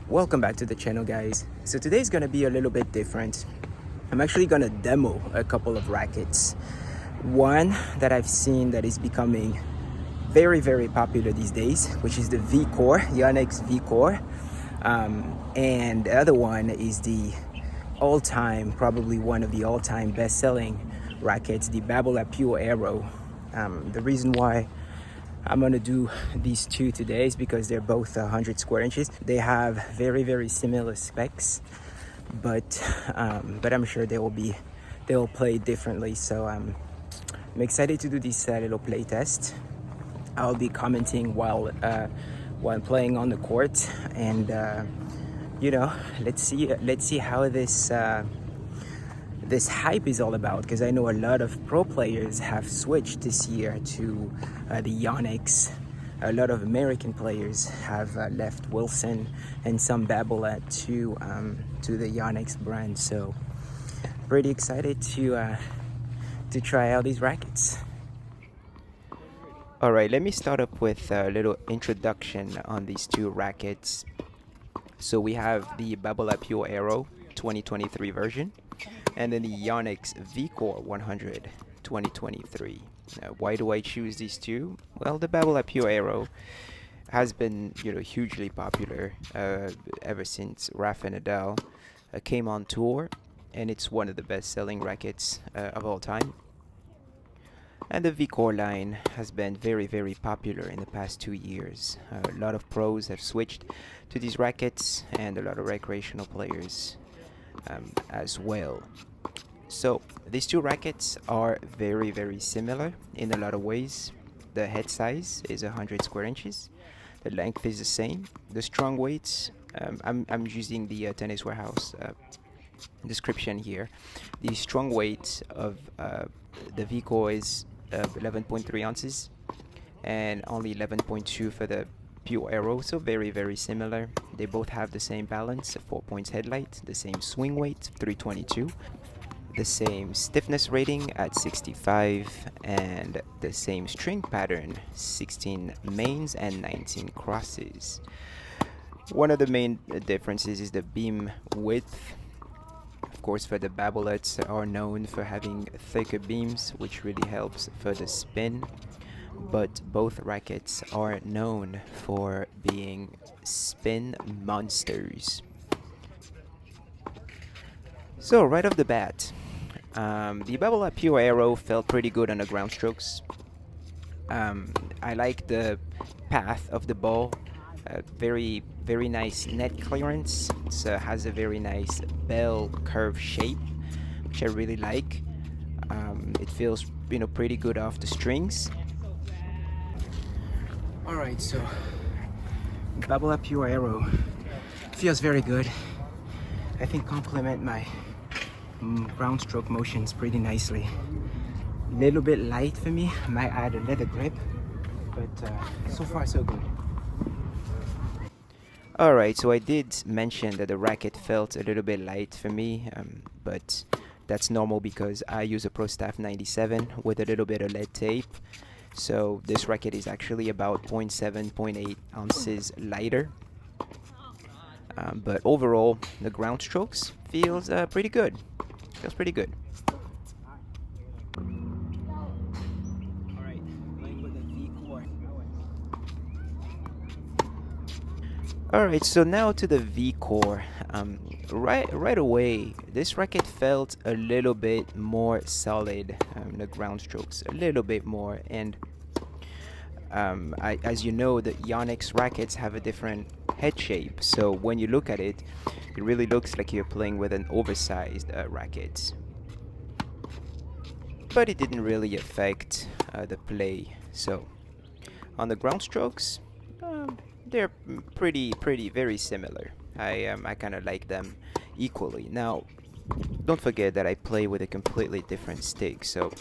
Welcome back to the channel, guys. So today's gonna be a little bit different. I'm actually gonna demo a couple of rackets. One that I've seen that is becoming very popular these days, which is the Vcore, Yonex Vcore. And the other one is the all-time, probably one of the all-time best-selling rackets, the Babolat Pure Aero. The reason why I'm gonna do these two today is because they're both 100 square inches. They have very similar specs, but I'm sure they'll play differently. So I'm excited to do this little play test. I'll be commenting while playing on the court, and let's see how this hype is all about, because I know a lot of pro players have switched this year to the Yonex. A lot of American players have left Wilson and some Babolat to the Yonex brand. So pretty excited to try out these rackets. All right, let me start up with a little introduction on these two rackets. So we have the Babolat Pure Aero 2023 version, and then the Yonex Vcore 100 2023. Why do I choose these two? Well, the Babolat Pure Aero has been, hugely popular ever since Rafa Nadal came on tour, and it's one of the best-selling rackets of all time. And the Vcore line has been very popular in the past 2 years. A lot of pros have switched to these rackets, and a lot of recreational players as well. So these two rackets are very similar in a lot of ways. The head size is 100 square inches. The length is the same. The strong weights, I'm using the Tennis Warehouse description here. The strong weight of the Vcore is 11.3 ounces and only 11.2 for the Pure Aero, so very similar. They both have the same balance, a 4 points headlight, the same swing weight, 322, the same stiffness rating at 65, and the same string pattern, 16 mains and 19 crosses. One of the main differences is the beam width. Of course, for the Babolats are known for having thicker beams, which really helps for the spin, but both rackets are known for being spin monsters. So right off the bat, the Babolat Pure Aero felt pretty good on the ground strokes. I like the path of the ball. Very nice net clearance. It has a very nice bell curve shape, which I really like. It feels pretty good off the strings. All right, so Babolat Pure Aero feels very good. I think complement my ground stroke motions pretty nicely. Little bit light for me. Might add a leather grip, but so far so good. Alright, so I did mention that the racket felt a little bit light for me, but that's normal because I use a Pro Staff 97 with a little bit of lead tape. So this racket is actually about 0.7, 0.8 ounces lighter. But overall, the ground strokes feels pretty good. Feels pretty good. Alright, so now to the Vcore. Right away, this racket felt a little bit more solid. The ground strokes a little bit more, and as you know, the Yonex rackets have a different head shape. So when you look at it, it really looks like you're playing with an oversized racket. But it didn't really affect the play. So on the ground strokes, they're pretty very similar. I kind of like them equally. Now, don't forget that I play with a completely different stick, so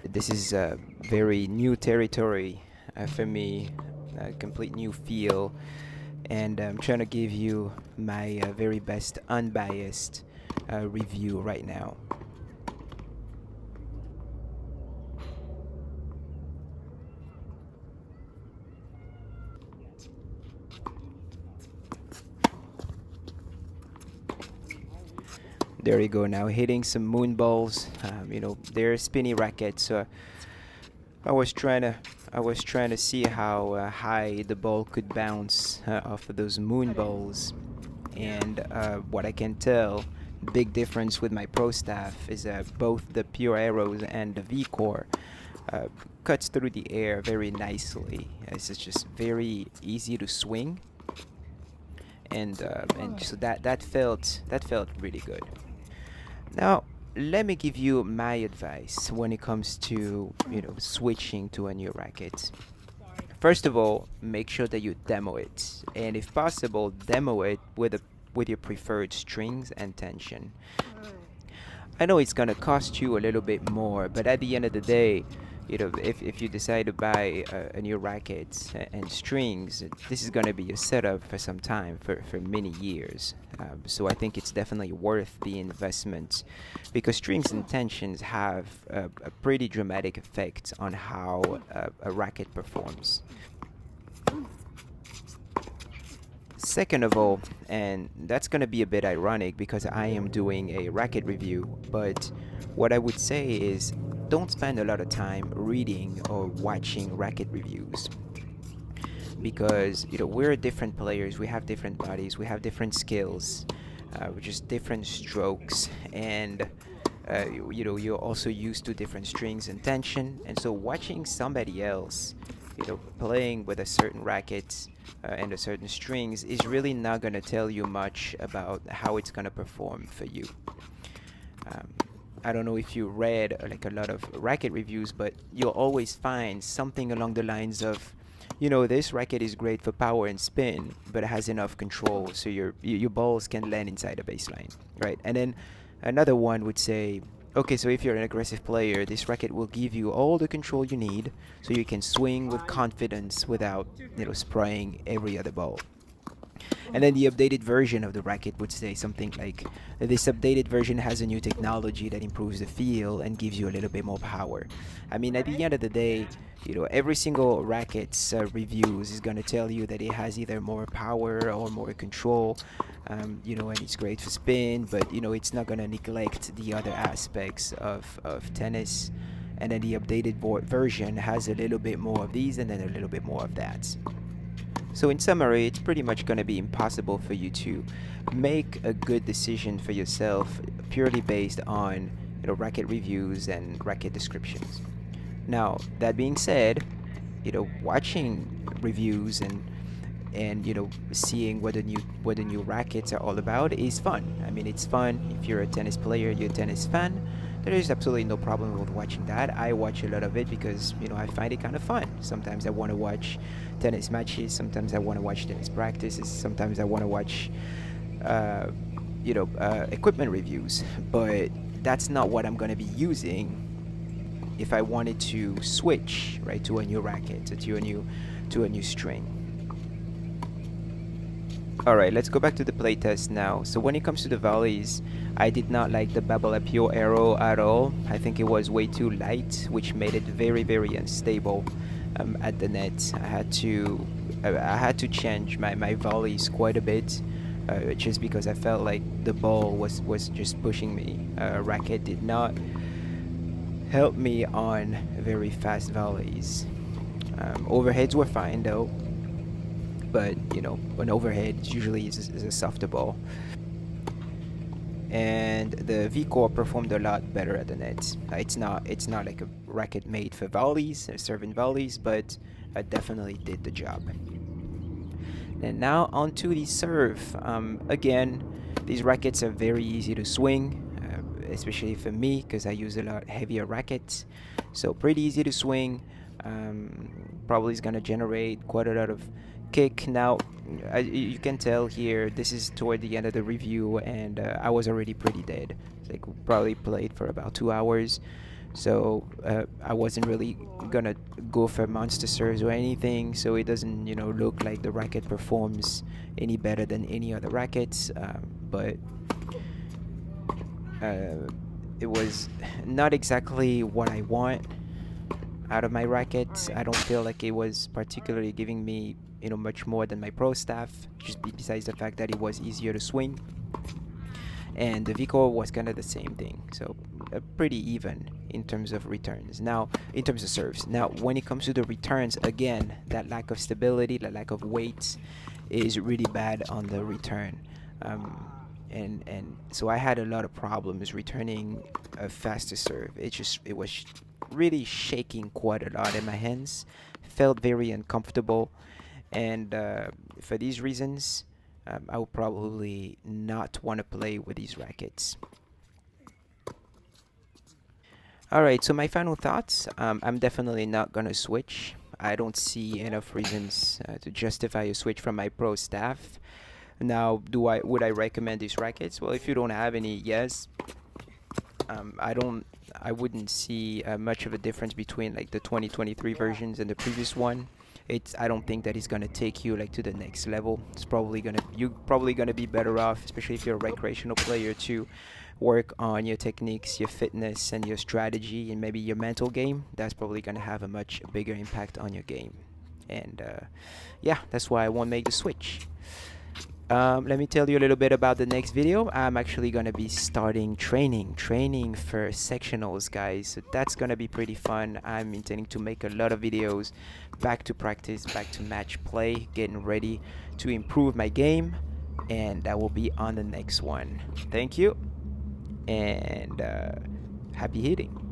this is a very new territory for me, a complete new feel, and I'm trying to give you my very best unbiased review right now. There you go. Now hitting some moon balls. They're spinny rackets. So I was trying to I was trying to see how high the ball could bounce off of those moon balls, and what I can tell, big difference with my pro staff is that both the Pure Aeros and the Vcore uh, cuts through the air very nicely. It's just very easy to swing, and so that felt really good. Now, let me give you my advice when it comes to switching to a new racket. First of all, make sure that you demo it, and if possible, demo it with your preferred strings and tension. I know it's gonna cost you a little bit more, but at the end of the day, if you decide to buy a new racket and strings, this is gonna be your setup for some time, for many years. So I think it's definitely worth the investment, because strings and tensions have a pretty dramatic effect on how a racket performs. Second of all, and that's going to be a bit ironic because I am doing a racket review, but what I would say is don't spend a lot of time reading or watching racket reviews, because we're different players, we have different bodies, we have different skills, we're just different strokes, and you're also used to different strings and tension, and so watching somebody else playing with a certain racket and a certain strings is really not going to tell you much about how it's going to perform for you. um, I don't know if you read like a lot of racket reviews, but you'll always find something along the lines of, this racket is great for power and spin, but it has enough control so your balls can land inside the baseline, right? And then another one would say, okay, so if you're an aggressive player, this racket will give you all the control you need so you can swing with confidence without, spraying every other ball. And then the updated version of the racket would say something like, this updated version has a new technology that improves the feel and gives you a little bit more power. I mean, at the end of the day, every single racket's reviews is going to tell you that it has either more power or more control, and it's great for spin, but, it's not going to neglect the other aspects of tennis. And then the updated version has a little bit more of these and then a little bit more of that. So in summary, it's pretty much going to be impossible for you to make a good decision for yourself purely based on racket reviews and racket descriptions. Now, that being said, watching reviews and seeing what the new rackets are all about is fun. I mean, it's fun if you're a tennis player, you're a tennis fan. There is absolutely no problem with watching that. I watch a lot of it because I find it kind of fun. Sometimes I want to watch tennis matches. Sometimes I want to watch tennis practices. Sometimes I want to watch equipment reviews. But that's not what I'm going to be using if I wanted to switch right to a new racket, to a new string. Alright, let's go back to the playtest now. So when it comes to the volleys, I did not like the Babolat Pure Aero at all. I think it was way too light, which made it very, very unstable at the net. I had to change my volleys quite a bit, just because I felt like the ball was just pushing me. Racket did not help me on very fast volleys. Overheads were fine though, but an overhead usually is a softer ball. And the Vcore performed a lot better at the net. It's not like a racket made for volleys, serving volleys, but it definitely did the job. And now onto the serve. Again, these rackets are very easy to swing, especially for me because I use a lot heavier rackets. So pretty easy to swing. Probably is gonna generate quite a lot of kick. Now, you can tell here, this is toward the end of the review, and I was already pretty dead. Like, probably played for about 2 hours, so I wasn't really gonna go for monster serves or anything. So it doesn't, look like the racket performs any better than any other rackets. But it was not exactly what I want out of my racket. I don't feel like it was particularly giving me much more than my pro staff, just besides the fact that it was easier to swing. and the Vcore was kind of the same thing. So pretty even in terms of returns. Now, in terms of serves. Now, when it comes to the returns, again, that lack of stability, that lack of weight, is really bad on the return. And so I had a lot of problems returning a faster serve. It was really shaking quite a lot in my hands. Felt very uncomfortable, and for these reasons, I would probably not want to play with these rackets. Alright, so my final thoughts. I'm definitely not gonna switch. I don't see enough reasons to justify a switch from my pro staff. Now, would I recommend these rackets? Well, if you don't have any, yes. I wouldn't see much of a difference between like the 2023 versions and the previous one. I don't think that it's gonna take you like to the next level. You're probably gonna be better off, especially if you're a recreational player, to work on your techniques, your fitness, and your strategy, and maybe your mental game. That's probably gonna have a much bigger impact on your game. And yeah, that's why I won't make the switch. Let me tell you a little bit about the next video. I'm actually gonna be starting training for sectionals, guys. So that's gonna be pretty fun. I'm intending to make a lot of videos, back to practice, back to match play, getting ready to improve my game, and that will be on the next one. Thank you, and happy hitting.